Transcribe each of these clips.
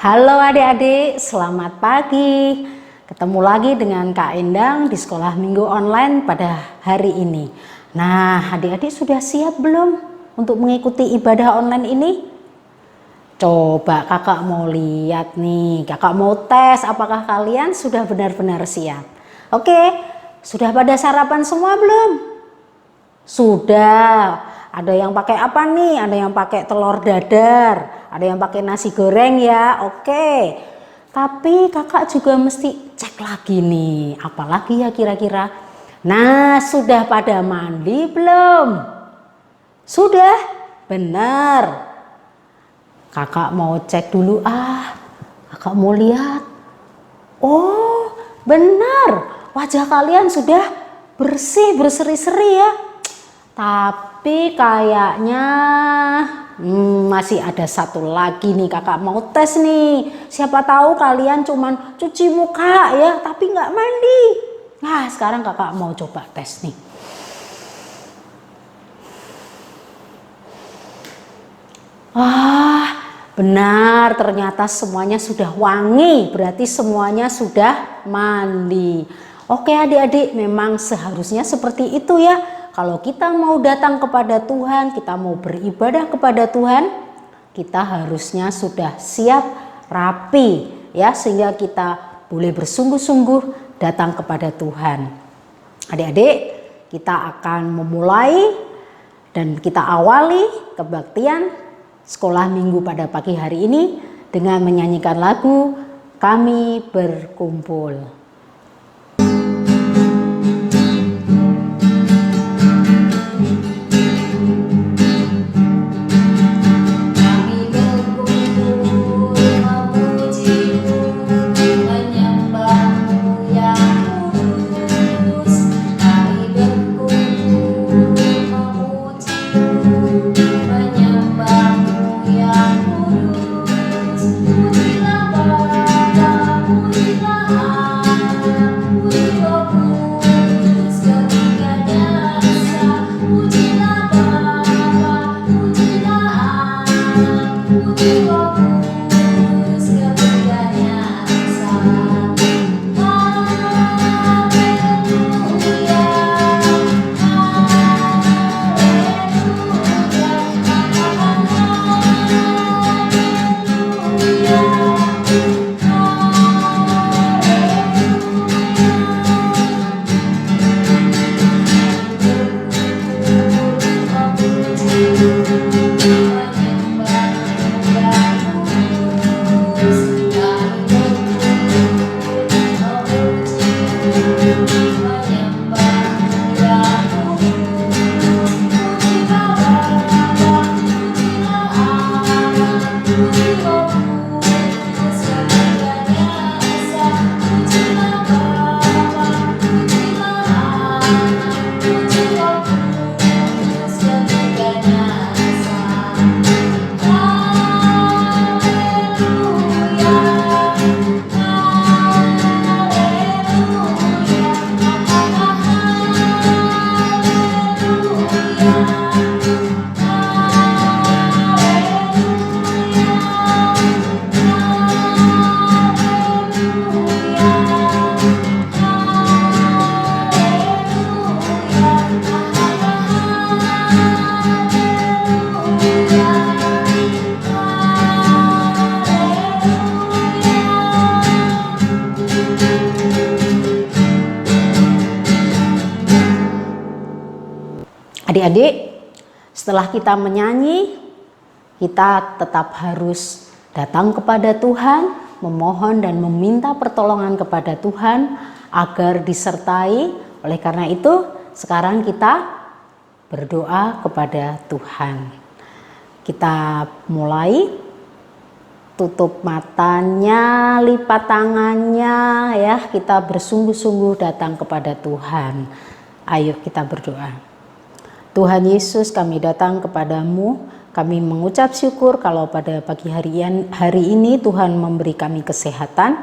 Halo adik-adik, selamat pagi. Ketemu lagi dengan Kak Endang di sekolah minggu online pada hari ini. Nah, adik-adik sudah siap belum untuk mengikuti ibadah online ini? Coba kakak mau lihat nih, kakak mau tes apakah kalian sudah benar-benar siap. Oke, sudah pada sarapan semua belum? Sudah. Ada yang pakai apa nih? Ada yang pakai telur dadar, ada yang pakai nasi goreng ya. Oke. Tapi kakak juga mesti cek lagi nih, apalagi ya kira-kira. Nah, sudah pada mandi belum? Sudah? Benar. Kakak mau cek dulu kakak mau lihat. Oh, benar. Wajah kalian sudah bersih, berseri-seri ya. Tapi kayaknya masih ada satu lagi nih kakak mau tes nih. Siapa tahu kalian cuman cuci muka ya, tapi nggak mandi. Nah, sekarang kakak mau coba tes nih. Benar, ternyata semuanya sudah wangi, berarti semuanya sudah mandi. Oke adik-adik, memang seharusnya seperti itu ya. Kalau kita mau datang kepada Tuhan, kita mau beribadah kepada Tuhan, kita harusnya sudah siap, rapi ya, sehingga kita boleh bersungguh-sungguh datang kepada Tuhan. Adik-adik, kita akan memulai dan kita awali kebaktian sekolah minggu pada pagi hari ini dengan menyanyikan lagu Kami Berkumpul. Adik-adik, setelah kita menyanyi, kita tetap harus datang kepada Tuhan, memohon dan meminta pertolongan kepada Tuhan agar disertai. Oleh karena itu, sekarang kita berdoa kepada Tuhan. Kita mulai, tutup matanya, lipat tangannya ya, kita bersungguh-sungguh datang kepada Tuhan. Ayo kita berdoa. Tuhan Yesus, kami datang kepadamu, kami mengucap syukur kalau pada pagi hari ini Tuhan memberi kami kesehatan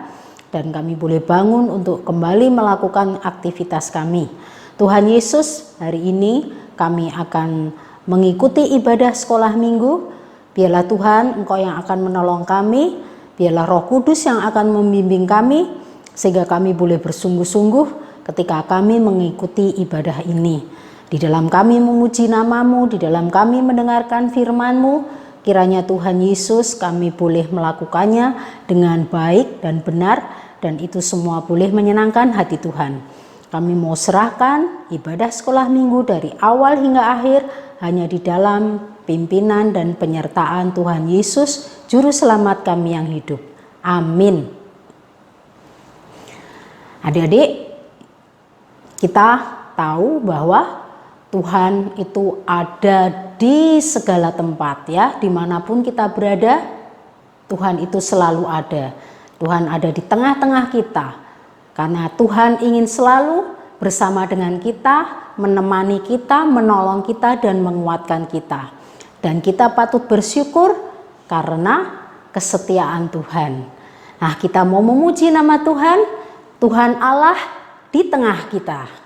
dan kami boleh bangun untuk kembali melakukan aktivitas kami. Tuhan Yesus, hari ini kami akan mengikuti ibadah sekolah minggu. Biarlah Tuhan Engkau yang akan menolong kami, biarlah Roh Kudus yang akan membimbing kami, sehingga kami boleh bersungguh-sungguh ketika kami mengikuti ibadah ini. Di dalam kami memuji nama-Mu, di dalam kami mendengarkan firman-Mu, kiranya Tuhan Yesus kami boleh melakukannya dengan baik dan benar, dan itu semua boleh menyenangkan hati Tuhan. Kami mau serahkan ibadah sekolah minggu dari awal hingga akhir hanya di dalam pimpinan dan penyertaan Tuhan Yesus, Juru Selamat kami yang hidup. Amin. Adik-adik, kita tahu bahwa Tuhan itu ada di segala tempat ya, dimanapun kita berada, Tuhan itu selalu ada. Tuhan ada di tengah-tengah kita, karena Tuhan ingin selalu bersama dengan kita, menemani kita, menolong kita, dan menguatkan kita. Dan kita patut bersyukur karena kesetiaan Tuhan. Nah, kita mau memuji nama Tuhan, Tuhan Allah di tengah kita.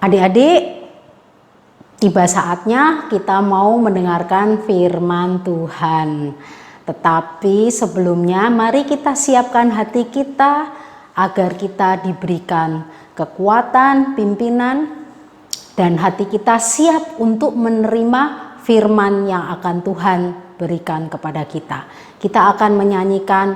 Adik-adik, tiba saatnya kita mau mendengarkan firman Tuhan. Tetapi sebelumnya mari kita siapkan hati kita agar kita diberikan kekuatan, pimpinan, dan hati kita siap untuk menerima firman yang akan Tuhan berikan kepada kita. Kita akan menyanyikan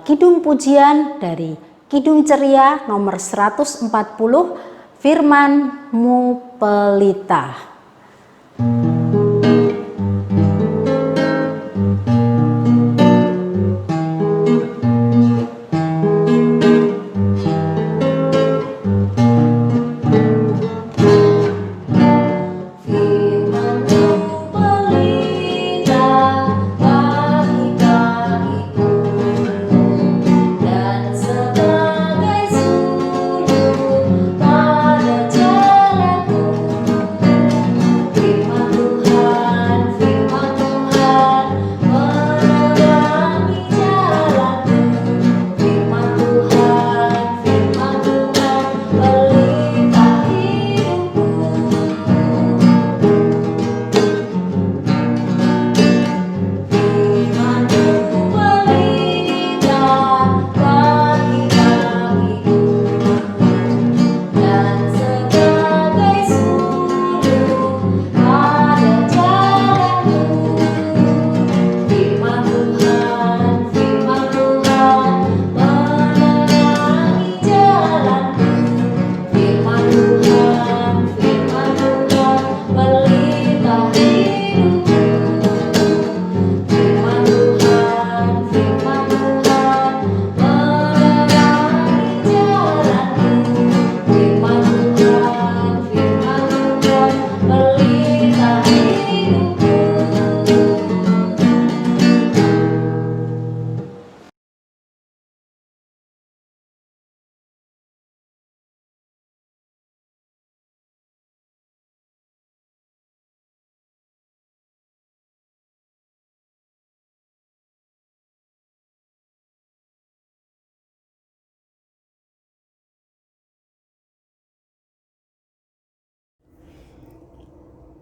kidung pujian dari Kidung Ceria nomor 140, Firman-Mu Pelita.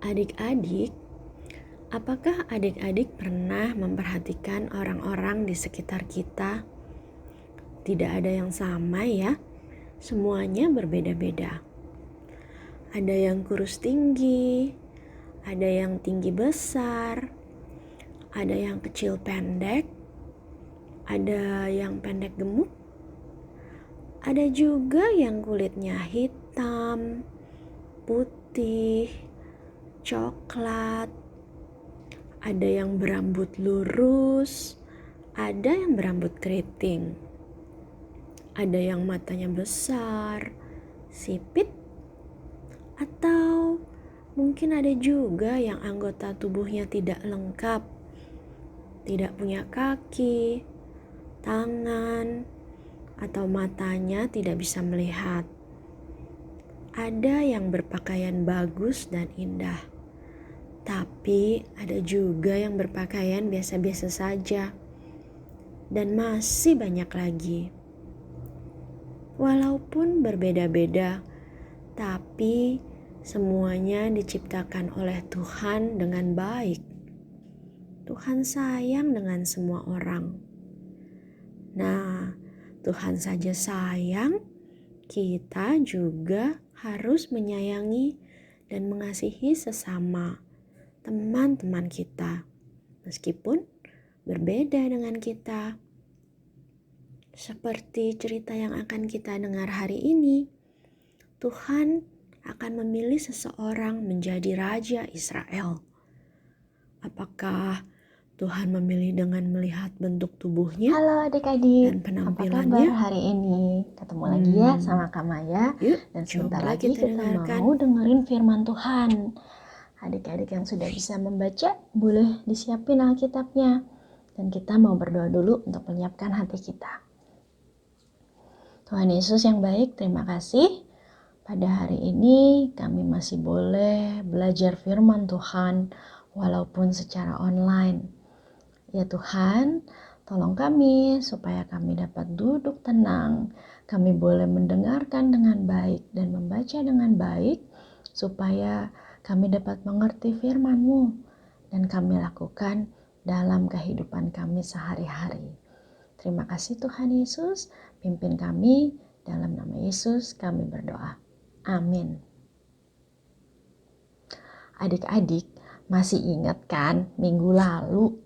Adik-adik, apakah adik-adik pernah memperhatikan orang-orang di sekitar kita? Tidak ada yang sama ya, semuanya berbeda-beda. Ada yang kurus tinggi, ada yang tinggi besar, ada yang kecil pendek, ada yang pendek gemuk, ada juga yang kulitnya hitam, putih, coklat, ada yang berambut lurus, ada yang berambut keriting, ada yang matanya besar, sipit, atau mungkin ada juga yang anggota tubuhnya tidak lengkap, tidak punya kaki, tangan, atau matanya tidak bisa melihat. Ada yang berpakaian bagus dan indah, tapi ada juga yang berpakaian biasa-biasa saja, dan masih banyak lagi. Walaupun berbeda-beda, tapi semuanya diciptakan oleh Tuhan dengan baik. Tuhan sayang dengan semua orang. Nah, Tuhan saja sayang, kita juga harus menyayangi dan mengasihi sesama teman-teman kita, meskipun berbeda dengan kita. Seperti cerita yang akan kita dengar hari ini, Tuhan akan memilih seseorang menjadi Raja Israel. Apakah Tuhan memilih dengan melihat bentuk tubuhnya? Halo adik-adik, dan penampilannya? apa kabar hari ini? Ketemu lagi ya sama Kak Maya. Yuk, Dan sebentar coba lagi kita kita dengarkan. mau dengerin firman Tuhan. Adik-adik yang sudah bisa membaca, boleh disiapin Alkitabnya. Dan kita mau berdoa dulu untuk menyiapkan hati kita. Tuhan Yesus yang baik, terima kasih. Pada hari ini kami masih boleh belajar firman Tuhan walaupun secara online. Ya Tuhan, tolong kami supaya kami dapat duduk tenang. Kami boleh mendengarkan dengan baik dan membaca dengan baik supaya kami dapat mengerti firman-Mu dan kami lakukan dalam kehidupan kami sehari-hari. Terima kasih Tuhan Yesus, pimpin kami dalam nama Yesus kami berdoa. Amin. Adik-adik masih ingat kan minggu lalu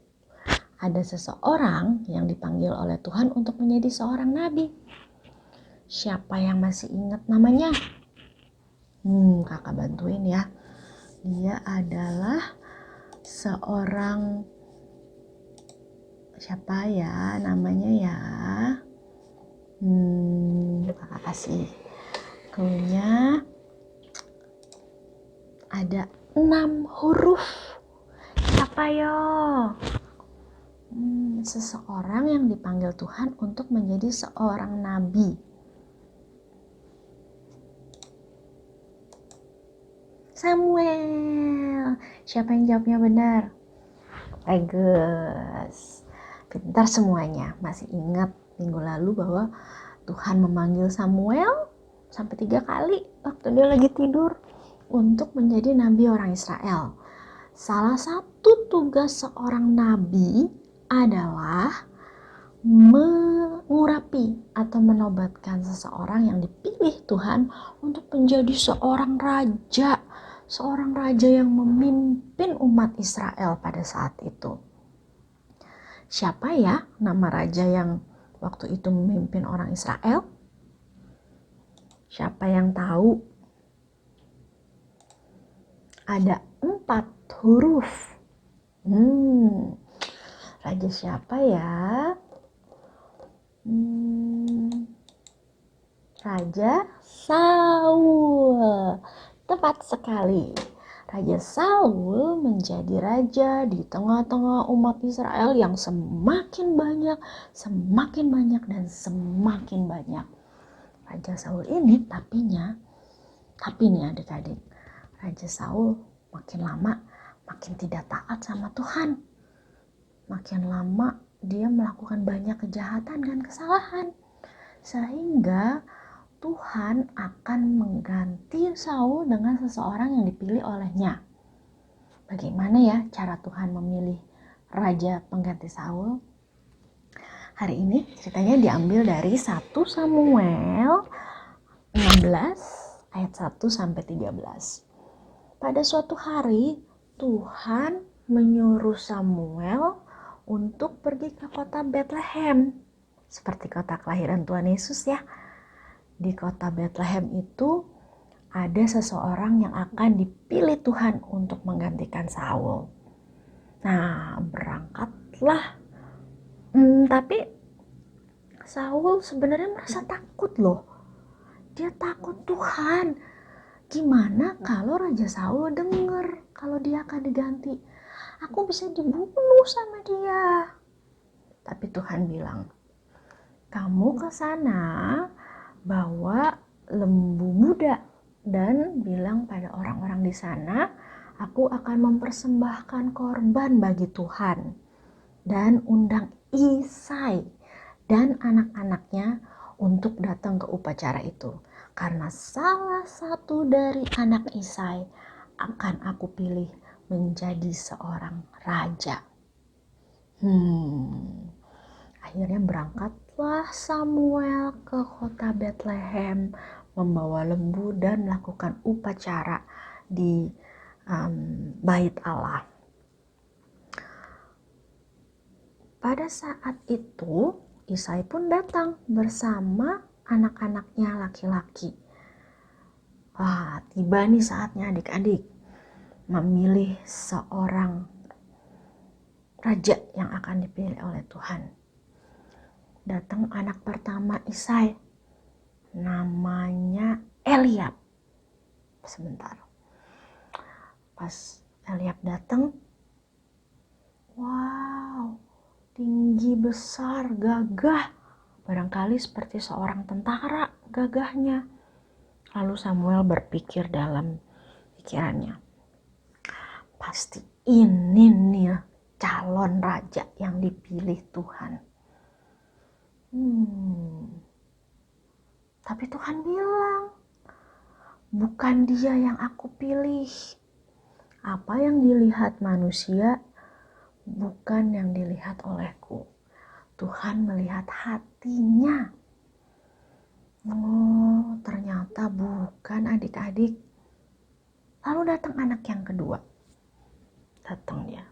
ada seseorang yang dipanggil oleh Tuhan untuk menjadi seorang nabi. Siapa yang masih ingat namanya? Kakak bantuin ya. Dia adalah seorang, siapa ya namanya ya? Kakak kasih clue-nya. Ada 6 huruf. Siapa yo? Seseorang yang dipanggil Tuhan untuk menjadi seorang nabi. Samuel. Siapa yang jawabnya benar? Bagus. Pintar semuanya. Masih ingat minggu lalu bahwa Tuhan memanggil Samuel sampai 3 kali waktu dia lagi tidur untuk menjadi nabi orang Israel. Salah satu tugas seorang nabi adalah mengurapi atau menobatkan seseorang yang dipilih Tuhan untuk menjadi seorang raja yang memimpin umat Israel pada saat itu. Siapa ya nama raja yang waktu itu memimpin orang Israel? Siapa yang tahu? Ada 4 huruf. Raja siapa ya? Raja Saul. Tepat sekali. Raja Saul menjadi raja di tengah-tengah umat Israel yang semakin banyak dan semakin banyak. Raja Saul ini tapi nih adik-adik, Raja Saul makin lama makin tidak taat sama Tuhan. Makin lama dia melakukan banyak kejahatan dan kesalahan. Sehingga Tuhan akan mengganti Saul dengan seseorang yang dipilih olehnya. Bagaimana ya cara Tuhan memilih raja pengganti Saul? Hari ini ceritanya diambil dari 1 Samuel 16 ayat 1 sampai 13. Pada suatu hari Tuhan menyuruh Samuel untuk pergi ke kota Bethlehem. Seperti kota kelahiran Tuhan Yesus ya. Di kota Bethlehem itu ada seseorang yang akan dipilih Tuhan untuk menggantikan Saul. Nah, berangkatlah. Tapi Saul sebenarnya merasa takut loh. Dia takut Tuhan. Gimana kalau Raja Saul dengar kalau dia akan diganti? Aku bisa dibunuh sama dia. Tapi Tuhan bilang, kamu ke sana bawa lembu muda dan bilang pada orang-orang di sana, aku akan mempersembahkan korban bagi Tuhan. Dan undang Isai dan anak-anaknya untuk datang ke upacara itu. Karena salah satu dari anak Isai akan aku pilih menjadi seorang raja. Akhirnya berangkatlah Samuel ke kota Bethlehem membawa lembu dan melakukan upacara di bait Allah. Pada saat itu Isai pun datang bersama anak-anaknya laki-laki. Wah, tiba nih saatnya adik-adik memilih seorang raja yang akan dipilih oleh Tuhan. Datang anak pertama Isai, namanya Eliab. Sebentar. Pas Eliab datang, wow, tinggi, besar, gagah. Barangkali seperti seorang tentara gagahnya. Lalu Samuel berpikir dalam pikirannya, pasti ini nih calon raja yang dipilih Tuhan. Tapi Tuhan bilang, bukan dia yang aku pilih. Apa yang dilihat manusia bukan yang dilihat olehku. Tuhan melihat hatinya. Oh, ternyata bukan adik-adik. Lalu datang anak yang kedua. Datang dia.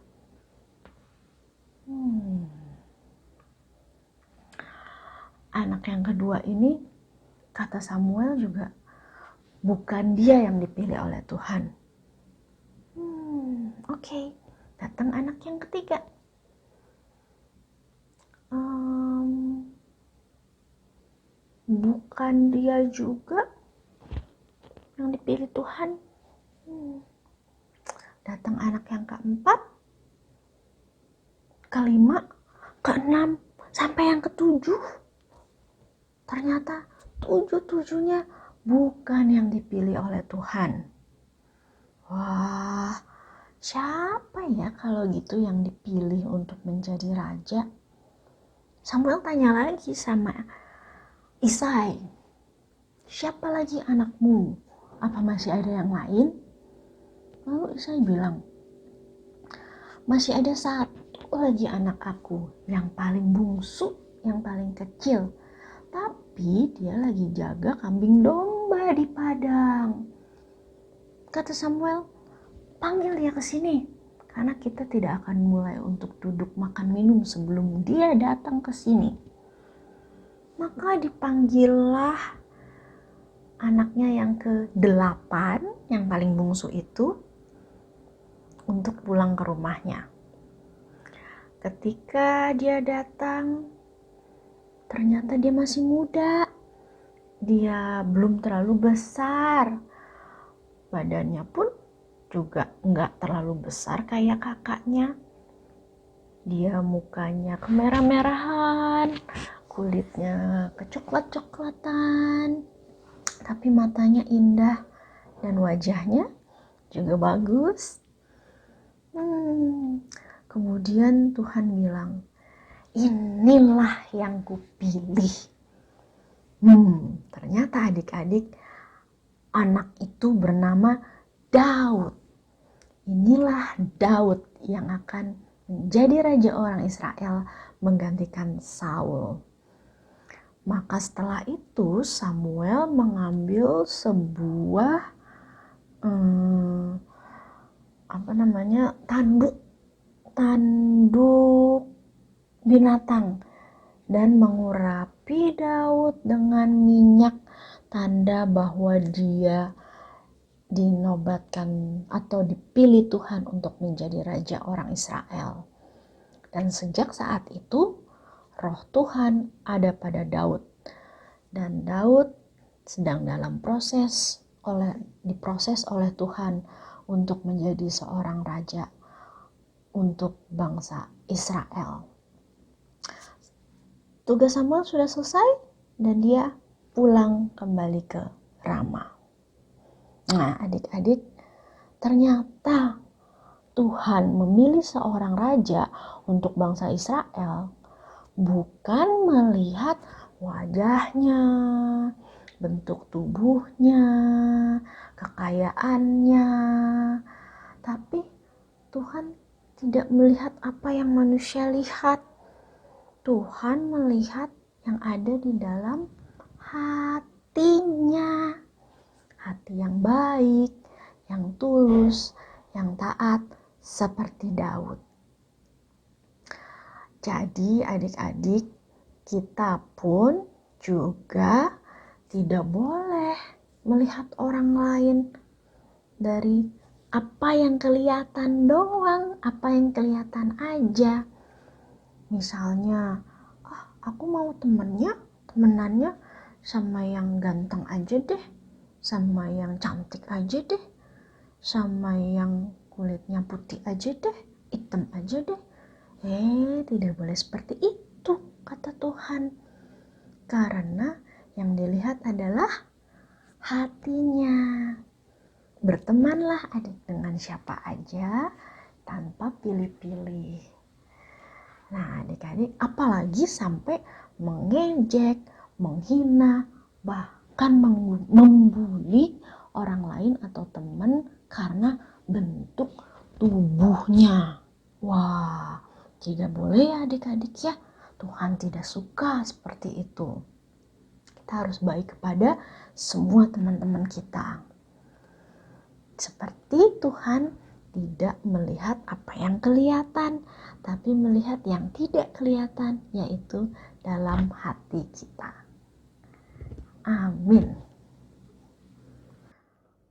Anak yang kedua ini, kata Samuel juga, bukan dia yang dipilih oleh Tuhan. Oke. Datang anak yang ketiga. Bukan dia juga yang dipilih Tuhan. Datang anak yang keempat, kelima, keenam, sampai yang ketujuh. Ternyata tujuh-tujuhnya bukan yang dipilih oleh Tuhan. Wah, siapa ya kalau gitu yang dipilih untuk menjadi raja? Samuel tanya lagi sama Isai, siapa lagi anakmu? Apa masih ada yang lain? Lalu Isai bilang, masih ada satu lagi anak aku yang paling bungsu, yang paling kecil. Tapi dia lagi jaga kambing domba di padang. Kata Samuel, panggil dia ke sini. Karena kita tidak akan mulai untuk duduk makan minum sebelum dia datang ke sini. Maka dipanggillah anaknya yang ke-8, yang paling bungsu itu, untuk pulang ke rumahnya. Ketika dia datang, ternyata dia masih muda. Dia belum terlalu besar. Badannya pun juga nggak terlalu besar kayak kakaknya. Dia mukanya kemerah-merahan, kulitnya kecoklat-coklatan, tapi matanya indah dan wajahnya juga bagus. Kemudian Tuhan bilang, inilah yang kupilih. Ternyata adik-adik, anak itu bernama Daud. inilah Daud yang akan menjadi raja orang Israel menggantikan Saul. Maka setelah itu Samuel mengambil sebuah tanduk binatang dan mengurapi Daud dengan minyak, tanda bahwa dia dinobatkan atau dipilih Tuhan untuk menjadi raja orang Israel. Dan sejak saat itu Roh Tuhan ada pada Daud, dan Daud sedang dalam diproses oleh Tuhan untuk menjadi seorang raja untuk bangsa Israel. Tugas Samuel sudah selesai dan dia pulang kembali ke Rama. Nah, adik-adik, ternyata Tuhan memilih seorang raja untuk bangsa Israel bukan melihat wajahnya, bentuk tubuhnya, kekayaannya, tapi Tuhan tidak melihat apa yang manusia lihat. Tuhan melihat yang ada di dalam hatinya, hati yang baik, yang tulus, yang taat seperti Daud. Jadi adik-adik, kita pun juga tidak boleh melihat orang lain dari apa yang kelihatan doang, apa yang kelihatan aja. Misalnya, aku mau temenannya sama yang ganteng aja deh, sama yang cantik aja deh, sama yang kulitnya putih aja deh, hitam aja deh. Tidak boleh seperti itu, kata Tuhan. Karena yang dilihat adalah hatinya. Bertemanlah adik dengan siapa aja tanpa pilih-pilih. Nah, adik-adik, apalagi sampai mengejek, menghina, bahkan membuli orang lain atau teman karena bentuk tubuhnya. Wah, tidak boleh ya adik-adik ya. Tuhan tidak suka seperti itu. Kita harus baik kepada semua teman-teman kita. Seperti Tuhan tidak melihat apa yang kelihatan, tapi melihat yang tidak kelihatan, yaitu dalam hati kita. Amin.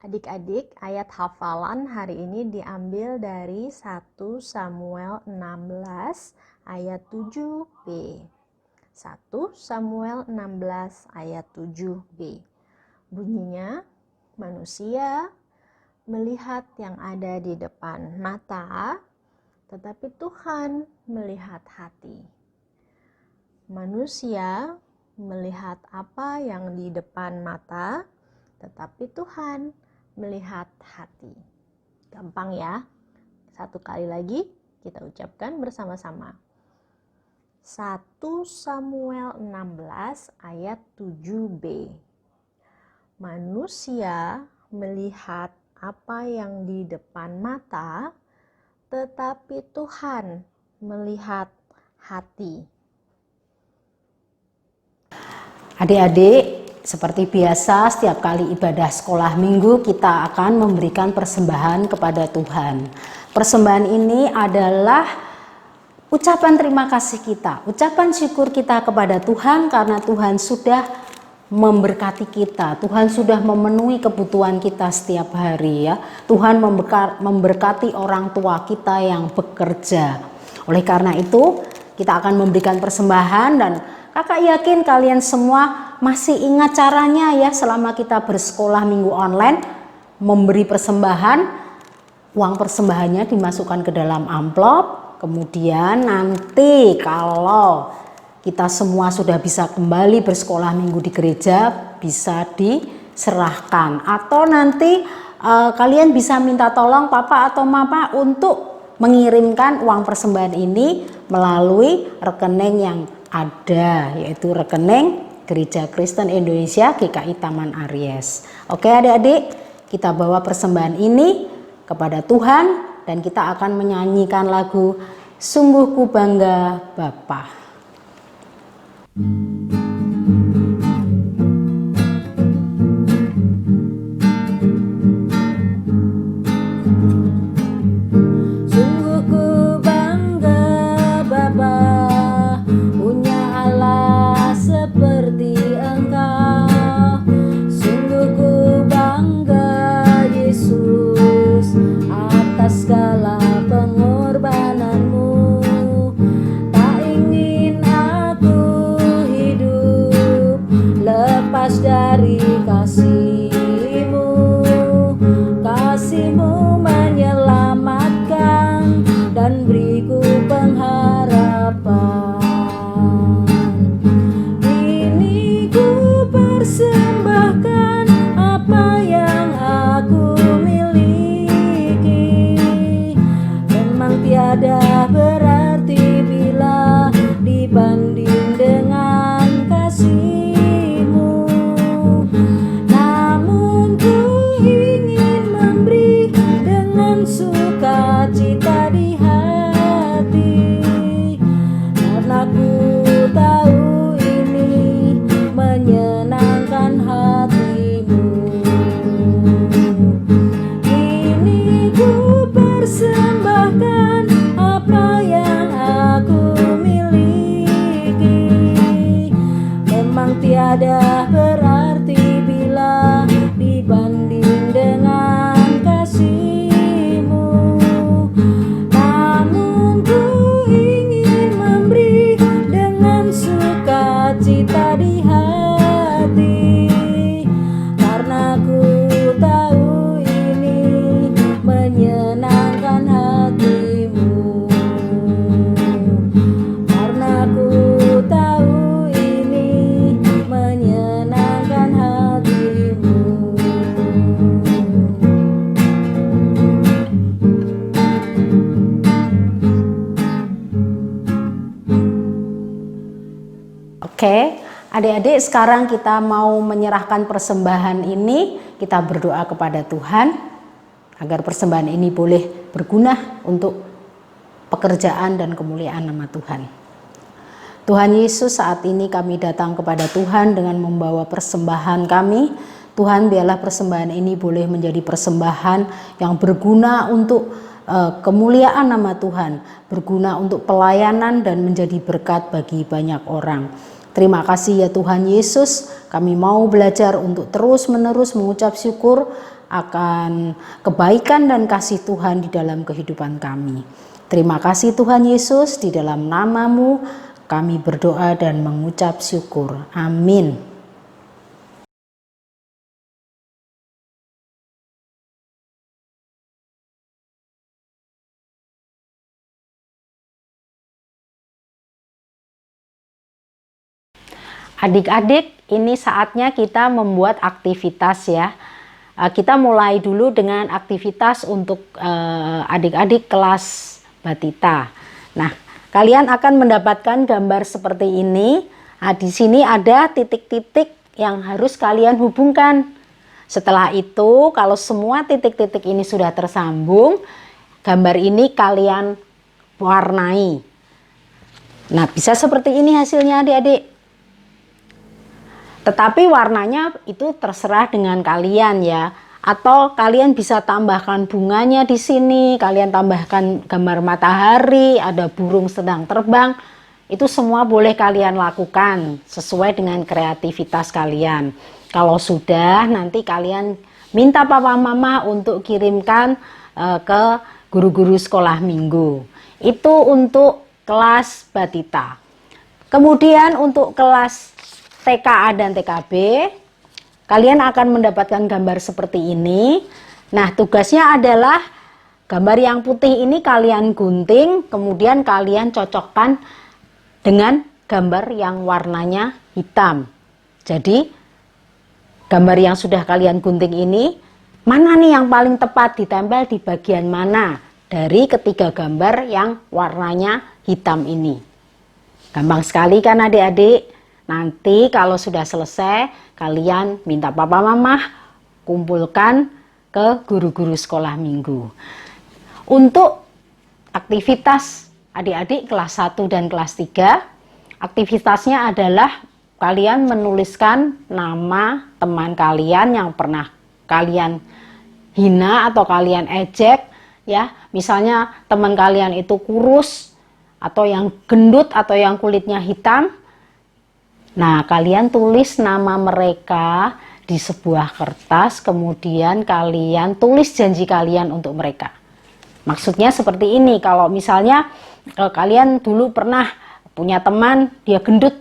Adik-adik, ayat hafalan hari ini diambil dari 1 Samuel 16 ayat 7b. 1 Samuel 16 ayat 7b. Bunyinya, manusia melihat yang ada di depan mata, tetapi Tuhan melihat hati. Manusia melihat apa yang di depan mata, tetapi Tuhan melihat hati. Gampang ya? Satu kali lagi kita ucapkan bersama-sama. 1 Samuel 16 ayat 7b. Manusia melihat apa yang di depan mata, tetapi Tuhan melihat hati. Adik-adik, seperti biasa setiap kali ibadah sekolah minggu kita akan memberikan persembahan kepada Tuhan. Persembahan ini adalah ucapan terima kasih kita, ucapan syukur kita kepada Tuhan karena Tuhan sudah memberkati kita. Tuhan sudah memenuhi kebutuhan kita setiap hari ya. Tuhan memberkati orang tua kita yang bekerja. Oleh karena itu, kita akan memberikan persembahan dan kakak yakin kalian semua masih ingat caranya ya selama kita bersekolah minggu online memberi persembahan. Uang persembahannya dimasukkan ke dalam amplop. Kemudian nanti kalau kita semua sudah bisa kembali bersekolah minggu di gereja, bisa diserahkan. Atau nanti kalian bisa minta tolong papa atau mama untuk mengirimkan uang persembahan ini melalui rekening yang ada, yaitu rekening Gereja Kristen Indonesia GKI Taman Aries. Oke adik-adik, kita bawa persembahan ini kepada Tuhan dan kita akan menyanyikan lagu Sungguh Ku Bangga Bapa. Oke, adik-adik, sekarang kita mau menyerahkan persembahan ini. Kita berdoa kepada Tuhan agar persembahan ini boleh berguna untuk pekerjaan dan kemuliaan nama Tuhan. Tuhan Yesus, saat ini kami datang kepada Tuhan dengan membawa persembahan kami. Tuhan, biarlah persembahan ini boleh menjadi persembahan yang berguna untuk kemuliaan nama Tuhan, berguna untuk pelayanan dan menjadi berkat bagi banyak orang. Terima kasih ya Tuhan Yesus, kami mau belajar untuk terus-menerus mengucap syukur akan kebaikan dan kasih Tuhan di dalam kehidupan kami. Terima kasih Tuhan Yesus, di dalam nama-Mu kami berdoa dan mengucap syukur. Amin. Adik-adik, ini saatnya kita membuat aktivitas ya. Kita mulai dulu dengan aktivitas untuk adik-adik kelas Batita. Nah, kalian akan mendapatkan gambar seperti ini. Nah, di sini ada titik-titik yang harus kalian hubungkan. Setelah itu, kalau semua titik-titik ini sudah tersambung, gambar ini kalian warnai. Nah, bisa seperti ini hasilnya adik-adik. Tetapi warnanya itu terserah dengan kalian ya. Atau kalian bisa tambahkan bunganya di sini, kalian tambahkan gambar matahari, ada burung sedang terbang. Itu semua boleh kalian lakukan sesuai dengan kreativitas kalian. Kalau sudah, nanti kalian minta papa mama untuk kirimkan ke guru-guru sekolah minggu. Itu untuk kelas Batita. Kemudian untuk kelas TKA dan TKB, kalian akan mendapatkan gambar seperti ini. Nah, tugasnya adalah gambar yang putih ini kalian gunting, kemudian kalian cocokkan dengan gambar yang warnanya hitam. Jadi, gambar yang sudah kalian gunting ini, mana nih yang paling tepat ditempel di bagian mana dari ketiga gambar yang warnanya hitam ini. Gampang sekali kan adik-adik? Nanti kalau sudah selesai, kalian minta papa mama kumpulkan ke guru-guru sekolah minggu. Untuk aktivitas adik-adik kelas 1 dan kelas 3, aktivitasnya adalah kalian menuliskan nama teman kalian yang pernah kalian hina atau kalian ejek, ya. Misalnya teman kalian itu kurus atau yang gendut atau yang kulitnya hitam. Nah, kalian tulis nama mereka di sebuah kertas, kemudian kalian tulis janji kalian untuk mereka. Maksudnya seperti ini, kalau misalnya kalian dulu pernah punya teman, dia gendut,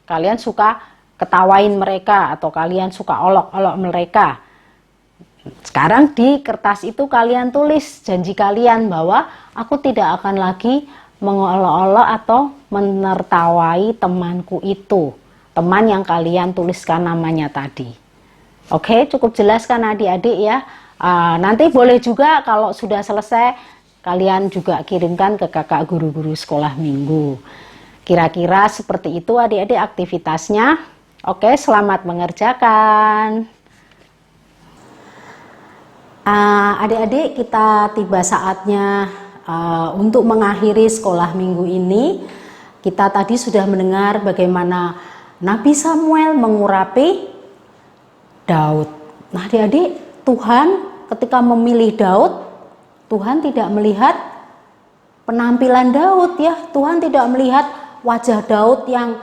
kalian suka ketawain mereka atau kalian suka olok-olok mereka. Sekarang di kertas itu kalian tulis janji kalian bahwa aku tidak akan lagi mengolok-olok atau menertawai temanku itu. Teman yang kalian tuliskan namanya tadi. Oke, cukup jelas kan adik-adik ya. Nanti boleh juga kalau sudah selesai kalian juga kirimkan ke kakak guru-guru sekolah minggu. Kira-kira seperti itu adik-adik aktivitasnya. Oke, selamat mengerjakan. Adik-adik, kita tiba saatnya untuk mengakhiri sekolah minggu ini. Kita tadi sudah mendengar bagaimana Nabi Samuel mengurapi Daud. Nah adik-adik, Tuhan ketika memilih Daud, Tuhan tidak melihat penampilan Daud ya. Tuhan tidak melihat wajah Daud yang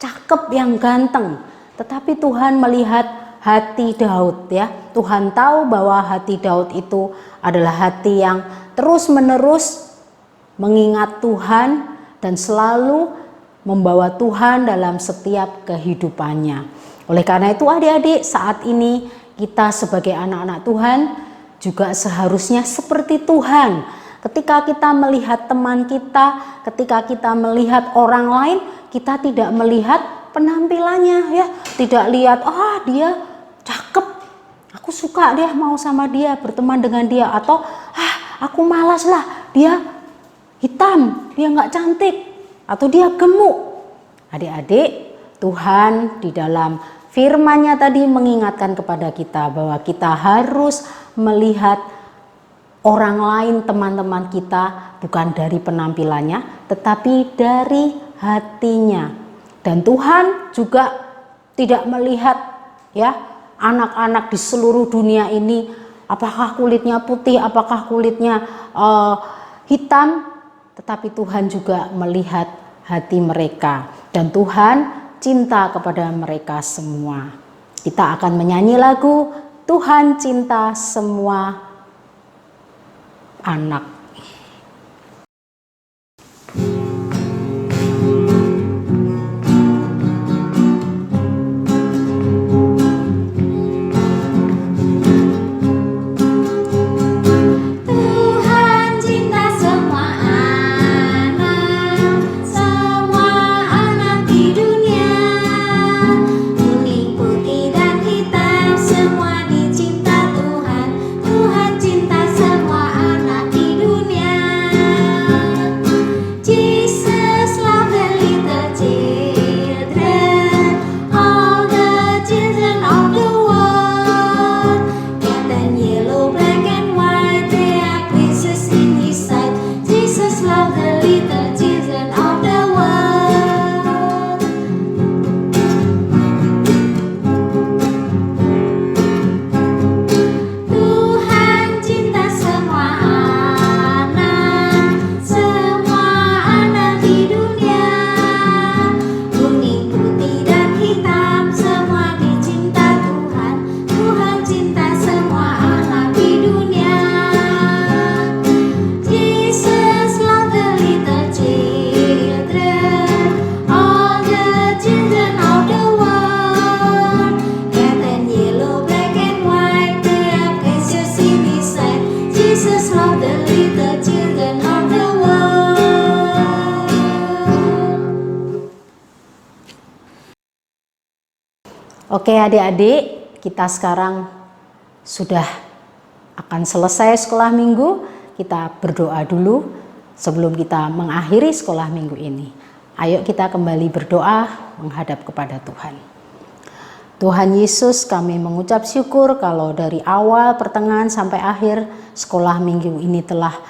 cakep, yang ganteng. Tetapi Tuhan melihat hati Daud ya. Tuhan tahu bahwa hati Daud itu adalah hati yang terus-menerus mengingat Tuhan dan selalu membawa Tuhan dalam setiap kehidupannya. Oleh karena itu adik-adik, saat ini kita sebagai anak-anak Tuhan juga seharusnya seperti Tuhan. Ketika kita melihat teman kita, ketika kita melihat orang lain, kita tidak melihat penampilannya ya, tidak lihat dia cakep, aku suka dia, mau sama dia, berteman dengan dia, atau aku malas lah, dia hitam, dia nggak cantik, atau dia gemuk. Adik-adik, Tuhan di dalam firman-Nya tadi mengingatkan kepada kita bahwa kita harus melihat orang lain, teman-teman kita, bukan dari penampilannya, tetapi dari hatinya. Dan Tuhan juga tidak melihat ya anak-anak di seluruh dunia ini, apakah kulitnya putih, apakah kulitnya hitam, tetapi Tuhan juga melihat hati mereka. Dan Tuhan cinta kepada mereka semua. Kita akan menyanyi lagu Tuhan Cinta Semua Anak. Oke adik-adik, kita sekarang sudah akan selesai sekolah minggu. Kita berdoa dulu sebelum kita mengakhiri sekolah minggu ini. Ayo kita kembali berdoa menghadap kepada Tuhan. Tuhan Yesus, kami mengucap syukur kalau dari awal, pertengahan sampai akhir sekolah minggu ini telah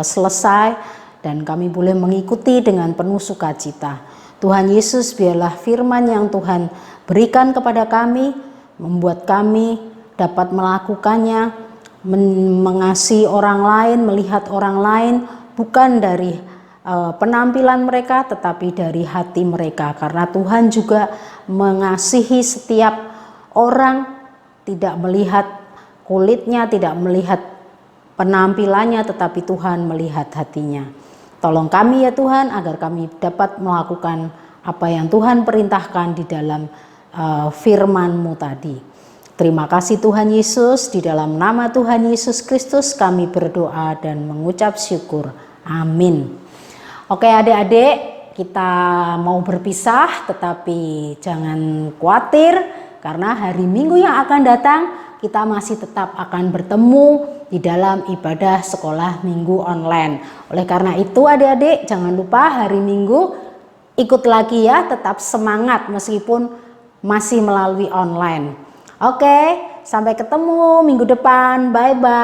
selesai dan kami boleh mengikuti dengan penuh sukacita. Tuhan Yesus, biarlah firman yang Tuhan berikan kepada kami membuat kami dapat melakukannya, mengasihi orang lain, melihat orang lain bukan dari penampilan mereka tetapi dari hati mereka, karena Tuhan juga mengasihi setiap orang, tidak melihat kulitnya, tidak melihat penampilannya, tetapi Tuhan melihat hatinya. Tolong kami ya Tuhan agar kami dapat melakukan apa yang Tuhan perintahkan di dalam firman-Mu tadi. Terima kasih Tuhan Yesus, di dalam nama Tuhan Yesus Kristus kami berdoa dan mengucap syukur. Amin. Oke adik-adik, kita mau berpisah tetapi jangan khawatir karena hari Minggu yang akan datang kita masih tetap akan bertemu di dalam ibadah sekolah minggu online. Oleh karena itu adik-adik jangan lupa hari Minggu ikut lagi ya, tetap semangat meskipun masih melalui online. Oke, sampai ketemu minggu depan. Bye-bye.